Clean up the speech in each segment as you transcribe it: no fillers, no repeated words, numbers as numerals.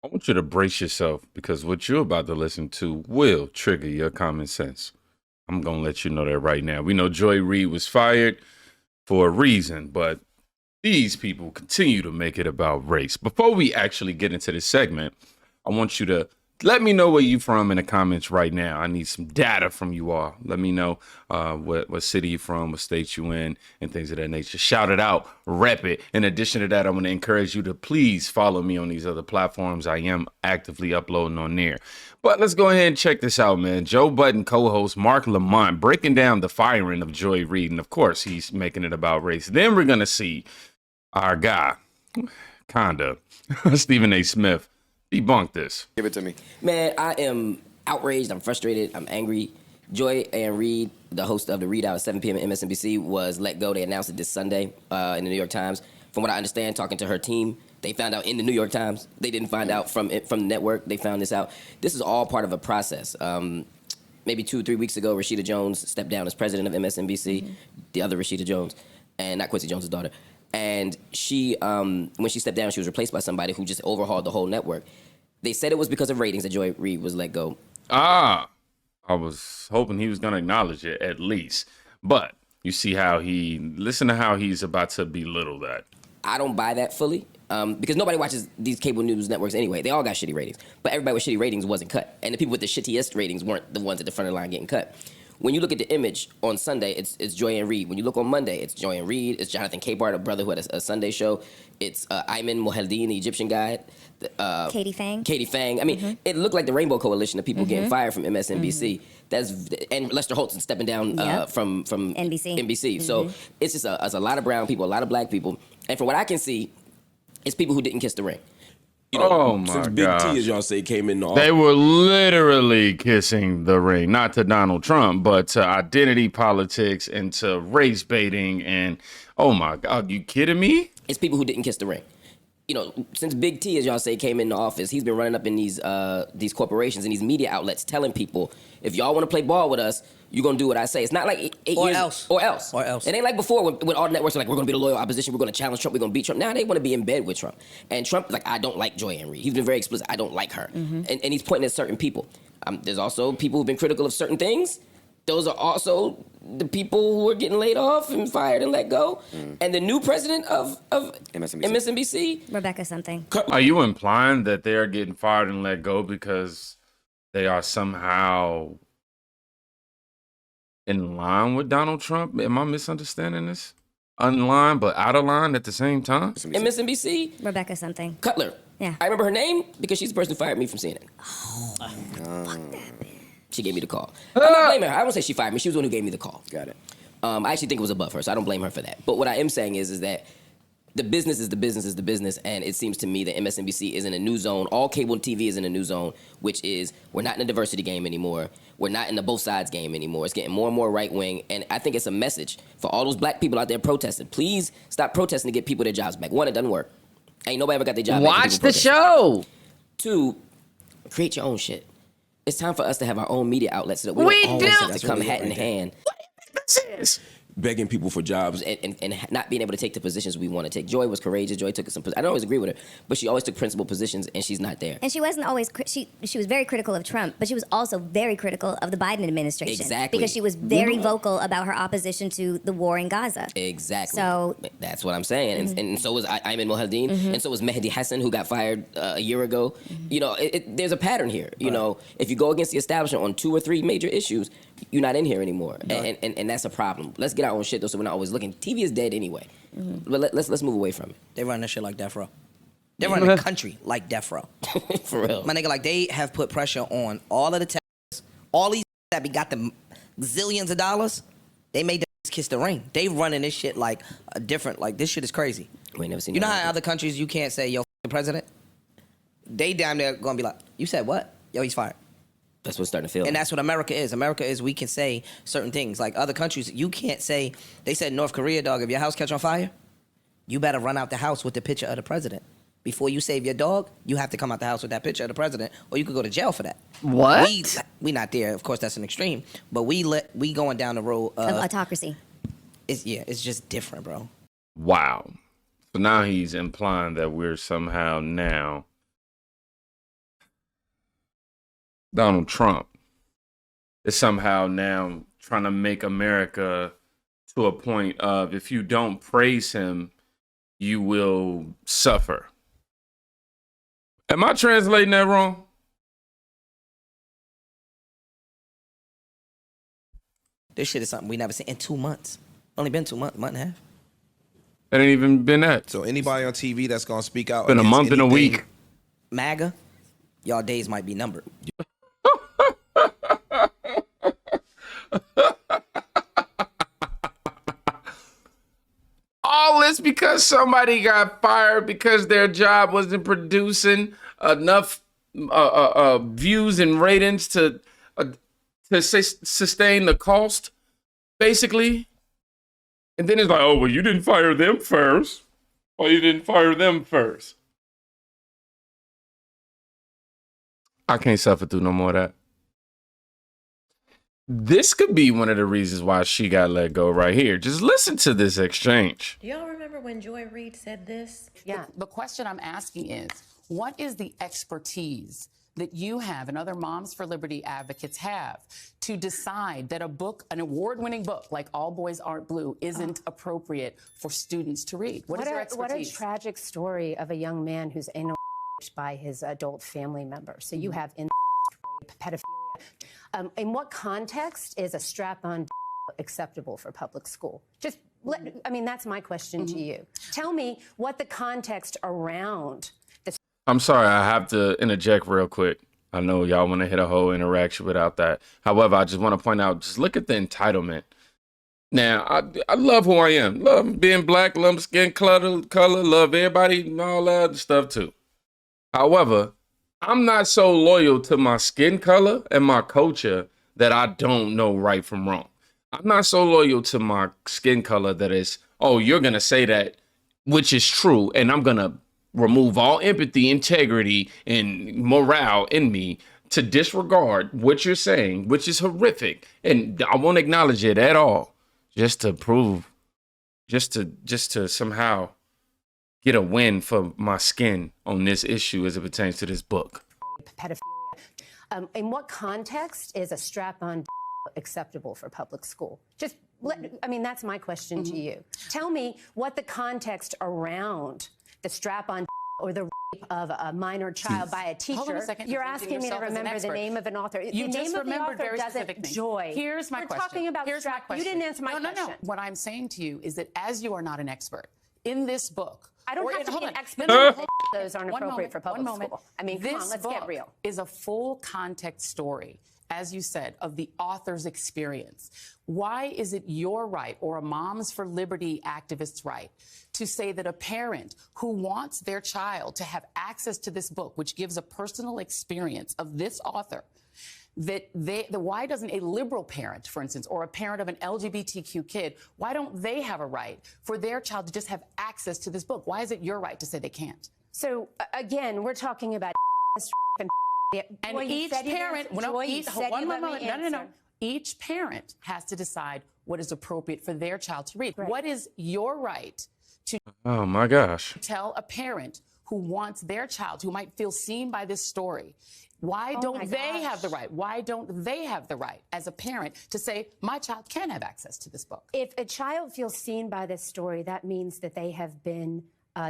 I want you to brace yourself because what you're about to listen to will trigger your common sense. I'm going to let you know that right now. We know Joy Reid was fired for a reason, but these people continue to make it about race. Before we actually get into this segment, I want you to let me know where you from in the comments right now. I need some data from you all. Let me know what city you from, what state you in, and things of that nature. Shout it out, rep it. In addition to that, I want to encourage you to please follow me on these other platforms. I am actively uploading on there. But let's go ahead and check this out, man. Joe Budden co-host Mark Lamont breaking down the firing of Joy Reid. And of course, he's making it about race. Then we're going to see our guy, kinda, Stephen A. Smith, debunk this. Give it to me. Man, I am outraged. I'm frustrated. I'm angry. Joy Ann Reid, the host of the Read Out at 7 p.m. at MSNBC, was let go. They announced it this Sunday in the New York Times. From what I understand, talking to her team, they found out in the New York Times. They didn't find out from the network. They found this out. This is all part of a process. Maybe 2 or 3 weeks ago, Rashida Jones stepped down as president of MSNBC, the other Rashida Jones, and not Quincy Jones' daughter. And she, when she stepped down, she was replaced by somebody who just overhauled the whole network. They said it was because of ratings that Joy Reid was let go. I was hoping he was going to acknowledge it at least. But you see listen to how he's about to belittle that. I don't buy that fully because nobody watches these cable news networks anyway. They all got shitty ratings. But everybody with shitty ratings wasn't cut. And the people with the shittiest ratings weren't the ones at the front of the line getting cut. When you look at the image on Sunday, it's Joy Ann Reid. When you look on Monday, it's Joy Ann Reid. It's Jonathan Capehart, a brother who had a Sunday show. It's Ayman Mohyeldin, the Egyptian guy. Katie Fang. Katie Fang. I mean, it looked like the Rainbow Coalition of people getting fired from MSNBC. And Lester Holton stepping down from NBC. So it's just a lot of brown people, a lot of black people. And from what I can see, it's people who didn't kiss the ring. You know, Oh my since Big gosh. T, as y'all say, came in the They were literally kissing the ring, not to Donald Trump, but to identity politics and to race baiting. And oh my God, you kidding me? It's people who didn't kiss the ring. You know, since Big T, as y'all say, came into office, he's been running up in these corporations and these media outlets telling people, if y'all want to play ball with us, you're going to do what I say. It's not like 8 years. Or else. It ain't like before when all the networks are like, we're going to be the loyal opposition, we're going to challenge Trump, we're going to beat Trump. Now they want to be in bed with Trump. And Trump, like, I don't like Joy Ann Reid. He's been very explicit. I don't like her. And he's pointing at certain people. There's also people who've been critical of certain things. Those are also the people who are getting laid off and fired and let go. And the new president of MSNBC. Rebecca something. Are you implying that they are getting fired and let go because they are somehow in line with Donald Trump? Am I misunderstanding this? In line, but out of line at the same time? MSNBC. Rebecca something. Cutler. Yeah. I remember her name because she's the person who fired me from CNN. Fuck that bitch. She gave me the call. I'm not blaming her. I won't say she fired me. She was the one who gave me the call. Got it. I actually think it was above her, so I don't blame her for that. But what I am saying is that the business is the business is the business, and it seems to me that MSNBC is in a new zone. All cable TV is in a new zone, which is we're not in a diversity game anymore. We're not in the both sides game anymore. It's getting more and more right wing, and I think it's a message for all those black people out there protesting. Please stop protesting to get people their jobs back. One, it doesn't work. Ain't nobody ever got their job back. Watch the show. 2, create your own shit. It's time for us to have our own media outlets so that we don't always have to come hat in hand. This is Begging people for jobs. And not being able to take the positions we want to take. Joy was courageous. Joy took some. I don't always agree with her, but she always took principal positions, and she's not there. And she wasn't always. She was very critical of Trump, but she was also very critical of the Biden administration. Exactly. Because she was very vocal about her opposition to the war in Gaza. Exactly. So that's what I'm saying. And so was Ayman Mohyeldin, and so was Mehdi Hassan, who got fired a year ago. You know, there's a pattern here. You know, if you go against the establishment on 2 or 3 major issues, you're not in here anymore, and that's a problem. Let's get our own shit though, so we're not always looking. TV is dead anyway, but let's move away from it. They run this shit like death row. They run the country like death row. For real, my nigga. Like they have put pressure on all of the terrorists, all these that be got them zillions of dollars. They made them kiss the ring. They running this shit like a different. Like this shit is crazy. We ain't never seen. You know how other countries you can't say yo the president. They damn near gonna be like, you said what? Yo, he's fired. That's what's starting to feel. And that's what America is. America is we can say certain things. Like other countries, you can't say, they said North Korea, dog, if your house catch on fire, you better run out the house with the picture of the president. Before you save your dog, you have to come out the house with that picture of the president, or you could go to jail for that. What? We not there. Of course, that's an extreme. But we going down the road of autocracy. It's just different, bro. wow. So now he's implying that we're somehow now Donald Trump is somehow now trying to make America to a point of if you don't praise him, you will suffer. Am I translating that wrong? This shit is something we never seen in 2 months. Only been 2 months, month and a half. It ain't even been that. So anybody on TV that's gonna speak out, Been a against month and a anything- week. MAGA, y'all days might be numbered. All this because somebody got fired because their job wasn't producing enough views and ratings to sustain the cost, basically. And then it's like, oh, well, you didn't fire them first. Well, you didn't fire them first. I can't suffer through no more of that. This could be one of the reasons why she got let go right here. Just listen to this exchange. Do y'all remember when Joy Reid said this? Yeah. The question I'm asking is, what is the expertise that you have and other Moms for Liberty advocates have to decide that a book, an award-winning book like All Boys Aren't Blue, isn't appropriate for students to read? What is your expertise? What a tragic story of a young man who's anal raped by his adult family member. So you have incest, rape, pedophilia. In what context is a strap-on acceptable for public school? Just, I mean, that's my question to you. Tell me what the context around the... I'm sorry, I have to interject real quick. I know y'all want to hit a whole interaction without that. However, I just want to point out, just look at the entitlement. Now, I love who I am. Love being black, love skin color, love everybody and all that other stuff too. However, I'm not so loyal to my skin color and my culture that I don't know right from wrong. I'm not so loyal to my skin color that is, oh, you're going to say that, which is true, and I'm going to remove all empathy, integrity, and morale in me to disregard what you're saying, which is horrific. And I won't acknowledge it at all, just to prove, just to somehow get a win for my skin on this issue as it pertains to this book. Pedophilia. In what context is a strap-on acceptable for public school? Just, I mean, that's my question to you. Tell me what the context around the strap-on or the rape of a minor child by a teacher. Hold on a second. You're You're asking me to yourself as an remember the expert. name of an author. You the just name of the remembered author very doesn't specific things. Joy. Here's my We're question. talking about Here's my strap. question. You didn't answer my question. No. What I'm saying to you is that as you are not an expert in this book, I don't or have in- to hold be an on. expert. No. Those aren't appropriate for public school. I mean, come This on, let's book get real. is a full context story, as you said, of the author's experience. Why is it your right or a Moms for Liberty activist's right to say that a parent who wants their child to have access to this book, which gives a personal experience of this author, why doesn't a liberal parent, for instance, or a parent of an LGBTQ kid, why don't they have a right for their child to just have access to this book? Why is it your right to say they can't? So again, we're talking about and And each parent, each parent has to decide what is appropriate for their child to read. Right. What is your right to Oh my gosh. tell a parent who wants their child, who might feel seen by this story, why don't they have the right? Why don't they have the right as a parent to say, my child can have access to this book? If a child feels seen by this story, that means that they have been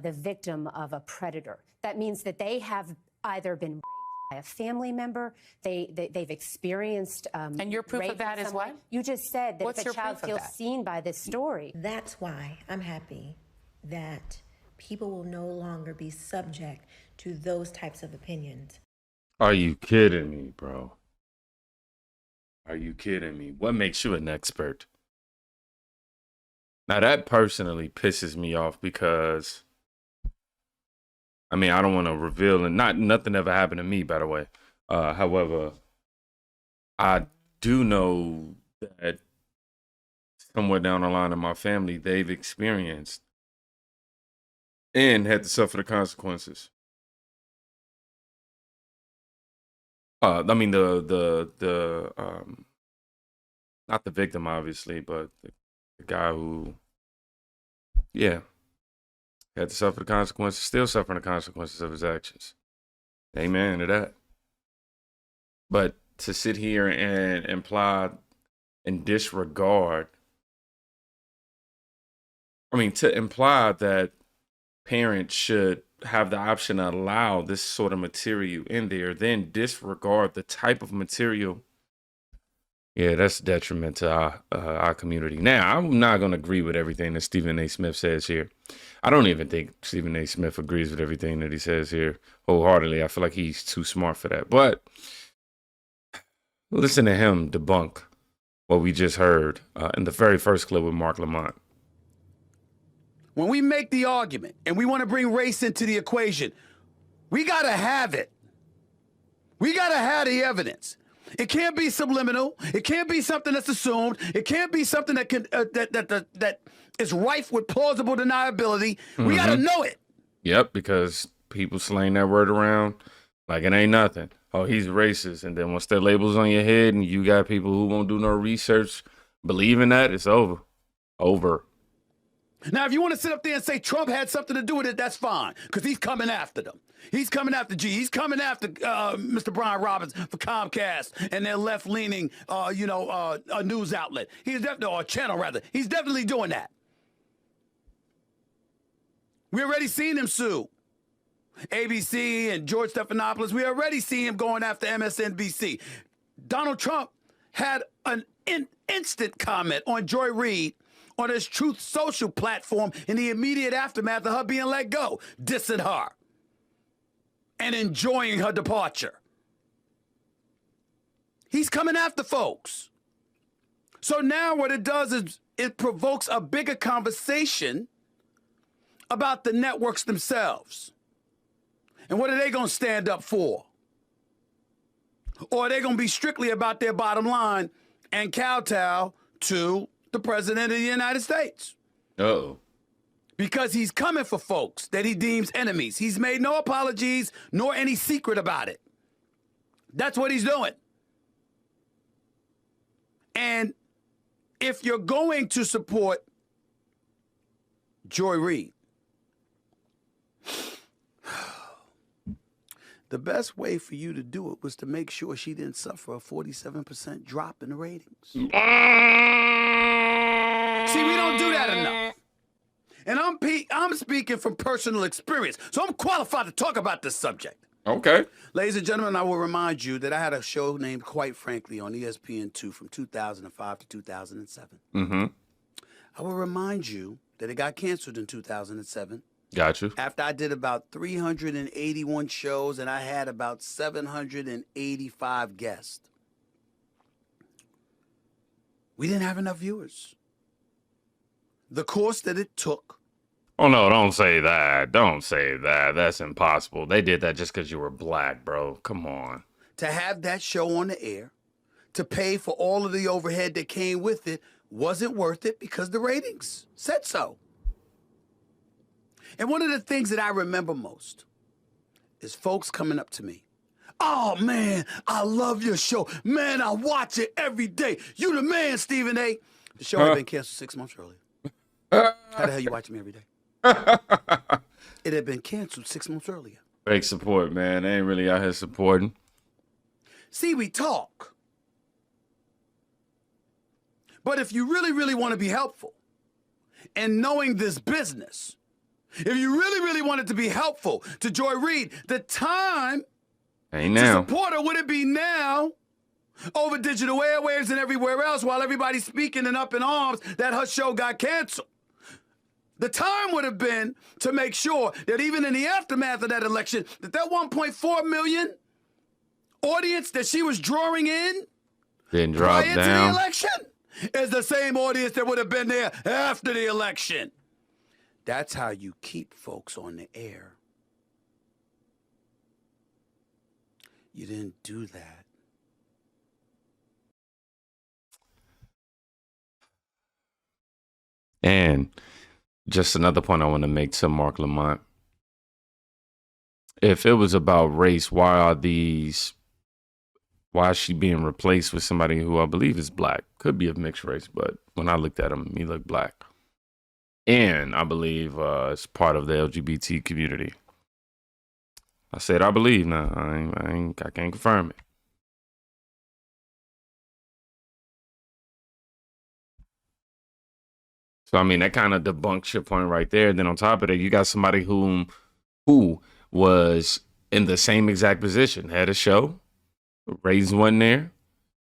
the victim of a predator. That means that they have either been raped by a family member, they've experienced And your proof rape of that in is some way. what? You just said that What's if your a child proof of feels that? seen by this story. That's why I'm happy that people will no longer be subject to those types of opinions. Are you kidding me, bro? Are you kidding me? What makes you an expert? Now that personally pisses me off because, I mean, I don't want to reveal, and nothing ever happened to me, by the way. However, I do know that somewhere down the line in my family, they've experienced and had to suffer the consequences. I mean, the not the victim, obviously, but the guy who, yeah, had to suffer the consequences, still suffering the consequences of his actions. Amen to that. But to sit here and imply and disregard, to imply that parents should have the option to allow this sort of material in there, then disregard the type of material. Yeah, that's detriment to our community. Now, I'm not going to agree with everything that Stephen A. Smith says here. I don't even think Stephen A. Smith agrees with everything that he says here wholeheartedly. I feel like he's too smart for that. But listen to him debunk what we just heard in the very first clip with Mark Lamont. When we make the argument and we want to bring race into the equation, we got to have it. We got to have the evidence. It can't be subliminal. It can't be something that's assumed. It can't be something that can that is rife with plausible deniability. We got to know it. Yep, because people slang that word around like it ain't nothing. Oh, he's racist. And then once that label's on your head and you got people who won't do no research believing that, it's over. Over. Now, if you want to sit up there and say Trump had something to do with it, that's fine, because he's coming after them. He's coming after G. He's coming after Mr. Brian Robbins for Comcast and their left-leaning, a news outlet. He's definitely, or a channel rather. He's definitely doing that. We already seen him sue ABC and George Stephanopoulos. We already see him going after MSNBC. Donald Trump had an instant comment on Joy Reid on his Truth Social platform in the immediate aftermath of her being let go, dissing her and enjoying her departure. He's coming after folks. So now what it does is it provokes a bigger conversation about the networks themselves. And what are they going to stand up for? Or are they going to be strictly about their bottom line and kowtow to the president of the United States? Uh-oh. Because he's coming for folks that he deems enemies. He's made no apologies nor any secret about it. That's what he's doing. And if you're going to support Joy Reid, the best way for you to do it was to make sure she didn't suffer a 47% drop in the ratings. See, we don't do that enough. And I'm speaking from personal experience, so I'm qualified to talk about this subject. Okay. Ladies and gentlemen, I will remind you that I had a show named Quite Frankly on ESPN2 from 2005 to 2007. Mm-hmm. I will remind you that it got canceled in 2007. Got you. After I did about 381 shows and I had about 785 guests. We didn't have enough viewers. The course that it took. Oh, no, don't say that. Don't say that. That's impossible. They did that just because you were black, bro. Come on. To have that show on the air, to pay for all of the overhead that came with it, wasn't worth it because the ratings said so. And one of the things that I remember most is folks coming up to me. Oh, man, I love your show. Man, I watch it every day. You the man, Stephen A. The show had been canceled 6 months earlier. How the hell you watch me every day? It had been canceled 6 months earlier. Fake support, man. They ain't really out here supporting. See, we talk. But if you really, really want to be helpful in knowing this business, if you really, really want it to be helpful to Joy Reid, the time ain't now. To support her, would it be now over digital airwaves and everywhere else while everybody's speaking and up in arms that her show got canceled? The time would have been to make sure that even in the aftermath of that election, that 1.4 million audience that she was drawing in Didn't drop prior down. to the election is the same audience that would have been there after the election. That's how you keep folks on the air. You didn't do that. And just another point I want to make to Mark Lamont. If it was about race, why is she being replaced with somebody who I believe is black? Could be of mixed race, but when I looked at him, he looked black. And I believe it's part of the LGBT community. I said I believe now. I can't confirm it. So I mean, that kind of debunks your point right there. Then on top of that, you got somebody who was in the same exact position, had a show, ratings wasn't there,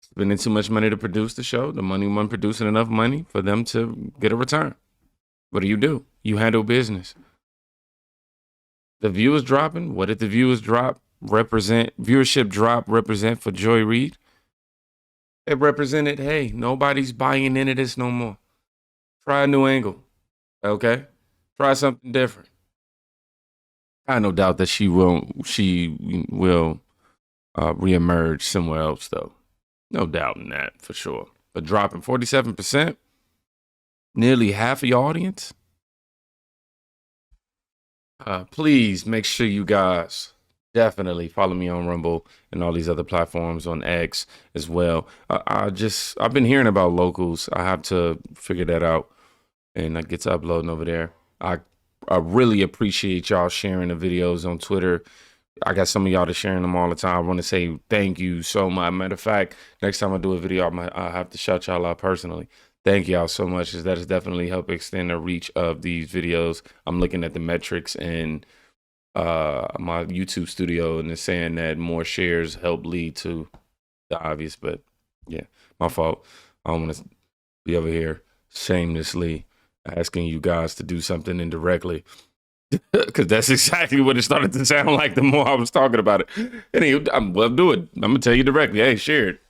spending too much money to produce the show. The money wasn't producing enough money for them to get a return. What do? You handle business. The viewers dropping. What did the viewers drop represent? Viewership drop represent for Joy Reid? It represented, hey, nobody's buying into this no more. Try a new angle, okay? Try something different. I have no doubt that she will reemerge somewhere else, though. No doubt in that, for sure. But dropping 47%, nearly half of your audience. Please make sure you guys definitely follow me on Rumble and all these other platforms, on X as well. I've been hearing about locals. I have to figure that out, and I get to uploading over there. I really appreciate y'all sharing the videos on Twitter. I got some of y'all that sharing them all the time. I want to say thank you so much. Matter of fact, next time I do a video, I have to shout y'all out personally. Thank y'all so much, as that has definitely helped extend the reach of these videos. I'm looking at the metrics in my YouTube studio, and it's saying that more shares help lead to the obvious. But yeah, my fault. I don't want to be over here shamelessly asking you guys to do something indirectly, because that's exactly what it started to sound like the more I was talking about it. Anyway, I'll do it. I'm gonna tell you directly. Hey, share it.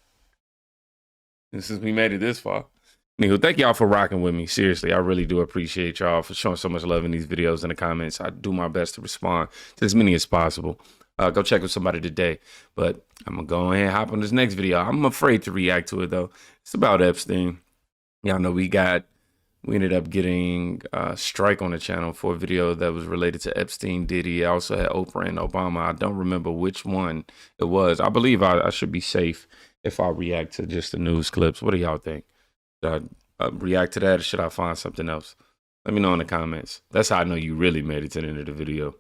And since we made it this far. Anywho, thank y'all for rocking with me. Seriously, I really do appreciate y'all for showing so much love in these videos and the comments. I do my best to respond to as many as possible. Go check with somebody today. But I'm going to go ahead and hop on this next video. I'm afraid to react to it, though. It's about Epstein. Y'all know we ended up getting a strike on the channel for a video that was related to Epstein, Diddy. I also had Oprah and Obama. I don't remember which one it was. I believe I should be safe if I react to just the news clips. What do y'all think? Should I react to that, or should I find something else? Let me know in the comments. That's how I know you really made it to the end of the video.